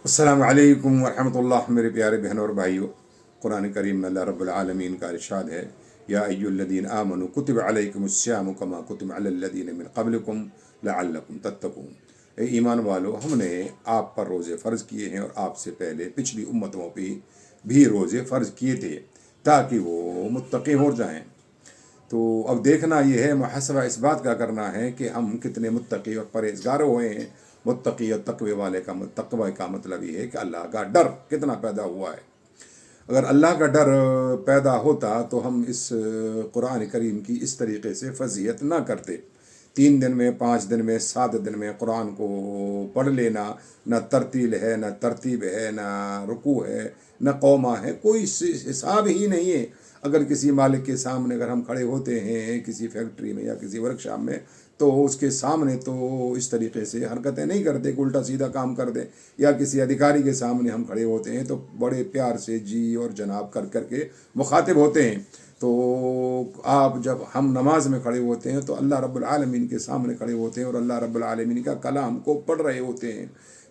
السلام علیکم ورحمۃ اللہ میرے پیارے بہنوں اور بھائیوں، قرآن کریم میں اللہ رب العالمین کا ارشاد ہے، یا ایھا الذین آمنوا کتب علیکم الصیام کما کتب علی الذین من قبلکم لعلکم تتقون۔ اے ایمان والو، ہم نے آپ پر روزے فرض کیے ہیں اور آپ سے پہلے پچھلی امتوں پہ بھی روزے فرض کیے تھے تاکہ وہ متقی ہو جائیں۔ تو اب دیکھنا یہ ہے، محاسبہ اس بات کا کرنا ہے کہ ہم کتنے متقی اور پرہیزگار ہوئے ہیں۔ متقی اور تقوی والے کا تقوی کا مطلب یہ ہے کہ اللہ کا ڈر کتنا پیدا ہوا ہے۔ اگر اللہ کا ڈر پیدا ہوتا تو ہم اس قرآن کریم کی اس طریقے سے فضیلت نہ کرتے۔ 3 دن میں، 5 دن میں، 7 دن میں قرآن کو پڑھ لینا، نہ ترتیل ہے، نہ ترتیب ہے، نہ رکوع ہے، نہ قومہ ہے، کوئی حساب ہی نہیں ہے۔ اگر کسی مالک کے سامنے اگر ہم کھڑے ہوتے ہیں کسی فیکٹری میں یا کسی ورک شاپ میں، تو اس کے سامنے تو اس طریقے سے حرکتیں نہیں کرتے کہ الٹا سیدھا کام کر دیں، یا کسی ادھیکاری کے سامنے ہم کھڑے ہوتے ہیں تو بڑے پیار سے جی اور جناب کر کر کے مخاطب ہوتے ہیں۔ تو آپ جب ہم نماز میں کھڑے ہوتے ہیں تو اللہ رب العالمین کے سامنے کھڑے ہوتے ہیں اور اللہ رب العالمین کا کلام کو پڑھ رہے ہوتے ہیں۔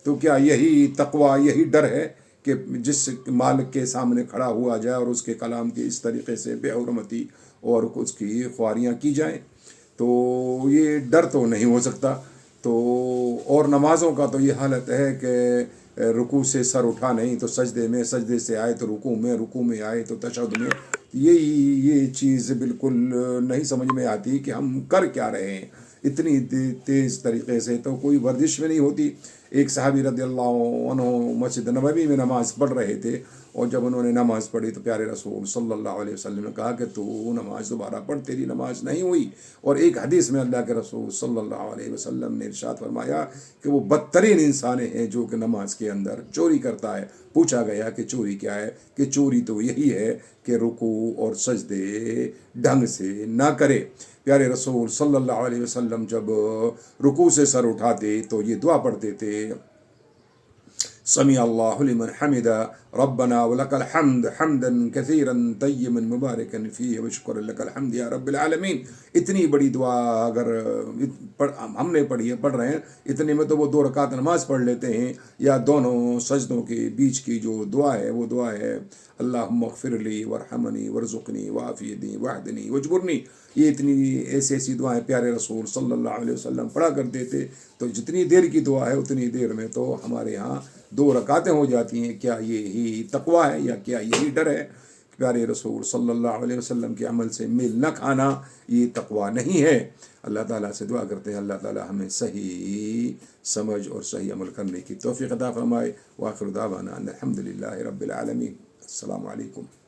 تو کیا یہی تقوی، یہی ڈر ہے کہ جس مالک کے سامنے کھڑا ہوا جائے اور اس کے کلام کی اس طریقے سے بے حرمتی اور اس کی خواریاں کی جائیں؟ تو یہ ڈر تو نہیں ہو سکتا۔ تو اور نمازوں کا تو یہ حالت ہے کہ رکوع سے سر اٹھا نہیں تو سجدے میں، سجدے سے آئے تو رکوع میں، رکوع میں آئے تو تشہد میں۔ یہ چیز بالکل نہیں سمجھ میں آتی کہ ہم کر کیا رہے ہیں۔ اتنی تیز طریقے سے تو کوئی ورزش میں نہیں ہوتی۔ ایک صحابی رضی اللہ عنہ مسجد نبوی میں نماز پڑھ رہے تھے، اور جب انہوں نے نماز پڑھی تو پیارے رسول صلی اللہ علیہ وسلم نے کہا کہ تو نماز دوبارہ پڑھ، تیری نماز نہیں ہوئی۔ اور ایک حدیث میں اللہ کے رسول صلی اللہ علیہ وسلم نے ارشاد فرمایا کہ وہ بدترین انسان ہیں جو کہ نماز کے اندر چوری کرتا ہے۔ پوچھا گیا کہ چوری کیا ہے؟ کہ چوری تو یہی ہے کہ رکوع اور سجدے ڈھنگ سے نہ کرے۔ پیارے رسول صلی اللہ علیہ وسلم جب رکوع سے سر اٹھاتے تو یہ دعا پڑھتے تھے، سمیع اللہ لمن حمدہ ربنا ولک الحمد حمدا کثیرا طیبا مبارکا فیہ وشکر لک الحمد یا رب العالمین۔ اتنی بڑی دعا اگر ہم نے پڑھ رہے ہیں، اتنے میں تو وہ 2 رکعت نماز پڑھ لیتے ہیں۔ یا دونوں سجدوں کے بیچ کی جو دعا ہے وہ دعا ہے اللہم اغفر لی ورحمنی ورزقنی وعافینی واہدنی واجبرنی۔ یہ اتنی ایسی دعائیں پیارے رسول صلی اللہ علیہ وسلم پڑھا کرتے تھے۔ تو جتنی دیر کی دعا ہے اتنی دیر میں تو ہمارے ہاں 2 رکعتیں ہو جاتی ہیں۔ کیا یہی تقوی ہے یا کیا یہی ڈر ہے؟ پیارے رسول صلی اللہ علیہ وسلم کے عمل سے میل نہ کھانا یہ تقوی نہیں ہے۔ اللہ تعالیٰ سے دعا کرتے ہیں اللہ تعالیٰ ہمیں صحیح سمجھ اور صحیح عمل کرنے کی توفیق عطا فرمائے۔ وآخر دعوانا ان الحمد للہ رب العالمین۔ السلام علیکم۔